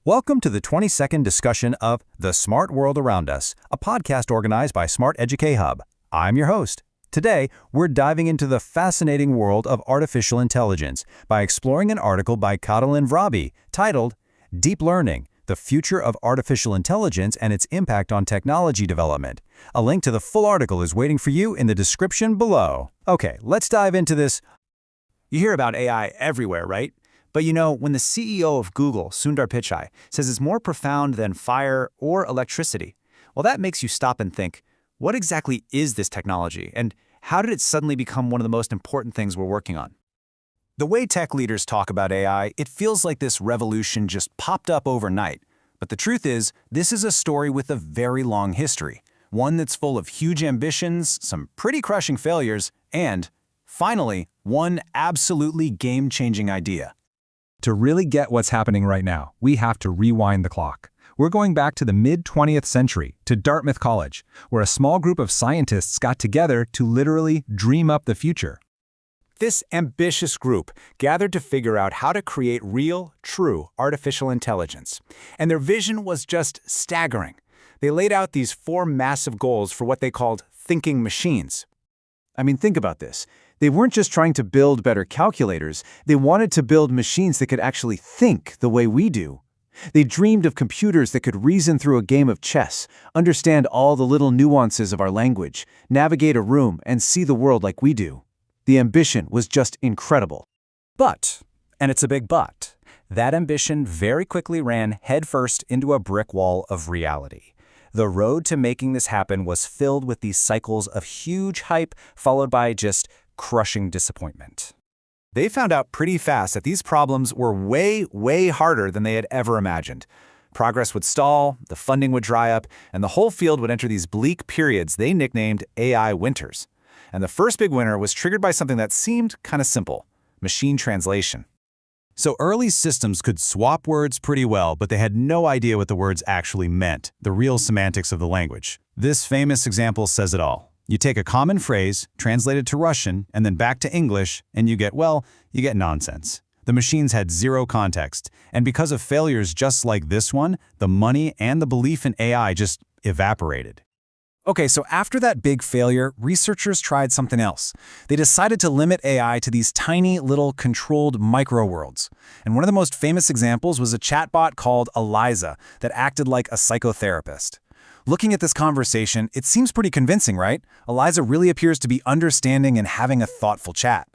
Welcome to the 22nd discussion of The Smart World Around Us, a podcast organized by Smart-EDU Hub. I'm your host. Today, we're diving into the fascinating world of artificial intelligence by exploring an article by Katalin Vrabi titled Deep Learning, the Future of Artificial Intelligence and Its Impact on Technology Development. A link to the full article is waiting for you in the description below. Okay, let's dive into this. You hear about AI everywhere, right? But you know, when the CEO of Google, Sundar Pichai, says it's more profound than fire or electricity, well, that makes you stop and think, what exactly is this technology, and how did it suddenly become one of the most important things we're working on? The way tech leaders talk about AI, it feels like this revolution just popped up overnight. But the truth is, this is a story with a very long history, one that's full of huge ambitions, some pretty crushing failures, and, finally, one absolutely game-changing idea. To really get what's happening right now, we have to rewind the clock. We're going back to the mid-20th century, to Dartmouth College, where a small group of scientists got together to literally dream up the future. This ambitious group gathered to figure out how to create real, true artificial intelligence. And their vision was just staggering. They laid out these 4 massive goals for what they called thinking machines. I mean, think about this. They weren't just trying to build better calculators, they wanted to build machines that could actually think the way we do. They dreamed of computers that could reason through a game of chess, understand all the little nuances of our language, navigate a room, and see the world like we do. The ambition was just incredible. But, and it's a big but, that ambition very quickly ran headfirst into a brick wall of reality. The road to making this happen was filled with these cycles of huge hype followed by just crushing disappointment. They found out pretty fast that these problems were way harder than they had ever imagined. Progress would stall, the funding would dry up, and the whole field would enter these bleak periods they nicknamed AI winters. And the first big winter was triggered by something that seemed kind of simple: machine translation. So early systems could swap words pretty well, but they had no idea what the words actually meant, the real semantics of the language. This famous example says it all. You take a common phrase, translate it to Russian, and then back to English, and you get nonsense. The machines had zero context, and because of failures just like this one, the money and the belief in AI just evaporated. Okay, so after that big failure, researchers tried something else. They decided to limit AI to these tiny little controlled micro-worlds. And one of the most famous examples was a chatbot called Eliza that acted like a psychotherapist. Looking at this conversation, it seems pretty convincing, right? Eliza really appears to be understanding and having a thoughtful chat.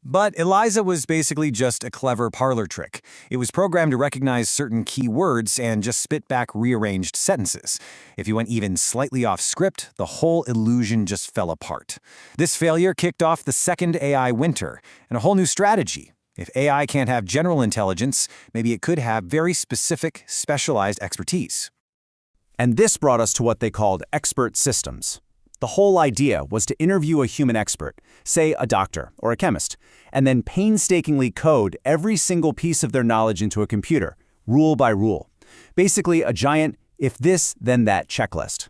But Eliza was basically just a clever parlor trick. It was programmed to recognize certain key words and just spit back rearranged sentences. If you went even slightly off script, the whole illusion just fell apart. This failure kicked off the second AI winter and a whole new strategy. If AI can't have general intelligence, maybe it could have very specific, specialized expertise. And this brought us to what they called expert systems. The whole idea was to interview a human expert, say a doctor or a chemist, and then painstakingly code every single piece of their knowledge into a computer, rule by rule. Basically, a giant if this, then that checklist.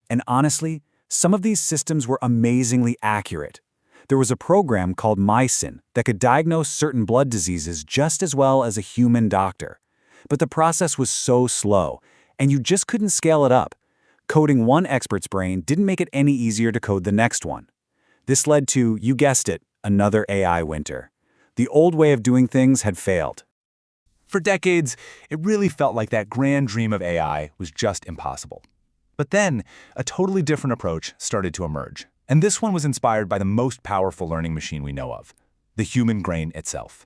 And honestly, some of these systems were amazingly accurate. There was a program called MySyn that could diagnose certain blood diseases just as well as a human doctor. But the process was so slow, and you just couldn't scale it up. Coding one expert's brain didn't make it any easier to code the next one. This led to, you guessed it, another AI winter. The old way of doing things had failed. For decades, it really felt like that grand dream of AI was just impossible. But then, a totally different approach started to emerge. And this one was inspired by the most powerful learning machine we know of, the human brain itself.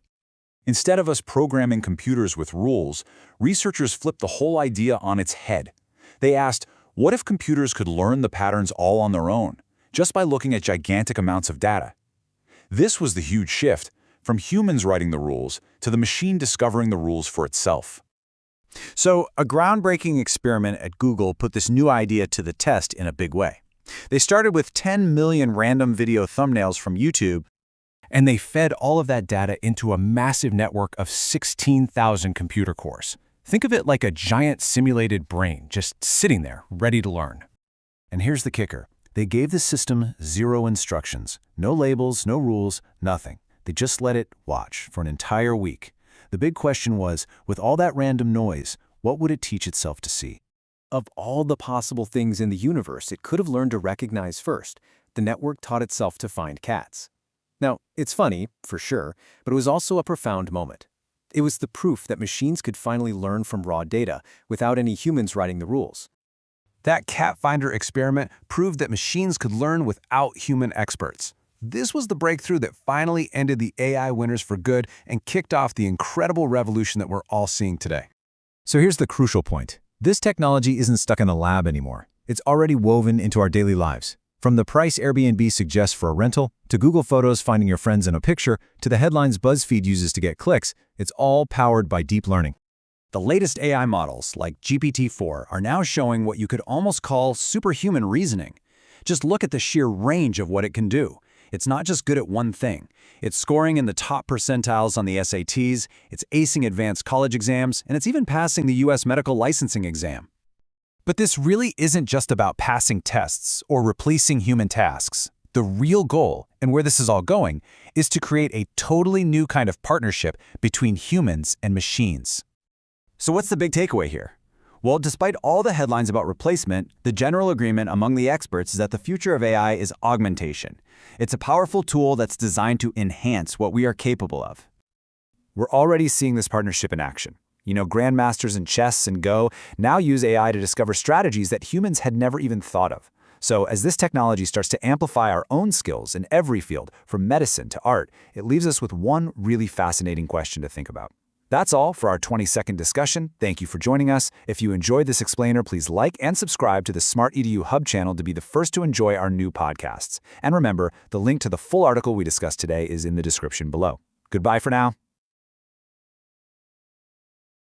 Instead of us programming computers with rules, researchers flipped the whole idea on its head. They asked, what if computers could learn the patterns all on their own, just by looking at gigantic amounts of data? This was the huge shift, from humans writing the rules to the machine discovering the rules for itself. So, a groundbreaking experiment at Google put this new idea to the test in a big way. They started with 10 million random video thumbnails from YouTube, and they fed all of that data into a massive network of 16,000 computer cores. Think of it like a giant simulated brain just sitting there, ready to learn. And here's the kicker. They gave the system 0 instructions. No labels, no rules, nothing. They just let it watch for an entire week. The big question was, with all that random noise, what would it teach itself to see? Of all the possible things in the universe it could have learned to recognize first, the network taught itself to find cats. Now, it's funny, for sure, but it was also a profound moment. It was the proof that machines could finally learn from raw data without any humans writing the rules. That cat finder experiment proved that machines could learn without human experts. This was the breakthrough that finally ended the AI winners for good and kicked off the incredible revolution that we're all seeing today. So here's the crucial point. This technology isn't stuck in the lab anymore. It's already woven into our daily lives. From the price Airbnb suggests for a rental, to Google Photos finding your friends in a picture, to the headlines BuzzFeed uses to get clicks, it's all powered by deep learning. The latest AI models, like GPT-4, are now showing what you could almost call superhuman reasoning. Just look at the sheer range of what it can do. It's not just good at one thing. It's scoring in the top percentiles on the SATs, it's acing advanced college exams, and it's even passing the US medical licensing exam. But this really isn't just about passing tests or replacing human tasks. The real goal, and where this is all going, is to create a totally new kind of partnership between humans and machines. So what's the big takeaway here? Well, despite all the headlines about replacement, the general agreement among the experts is that the future of AI is augmentation. It's a powerful tool that's designed to enhance what we are capable of. We're already seeing this partnership in action. Grandmasters in chess and Go now use AI to discover strategies that humans had never even thought of. So as this technology starts to amplify our own skills in every field, from medicine to art, it leaves us with one really fascinating question to think about. That's all for our 20-second discussion. Thank you for joining us. If you enjoyed this explainer, please like and subscribe to the Smart-EDU Hub channel to be the first to enjoy our new podcasts. And remember, the link to the full article we discussed today is in the description below. Goodbye for now.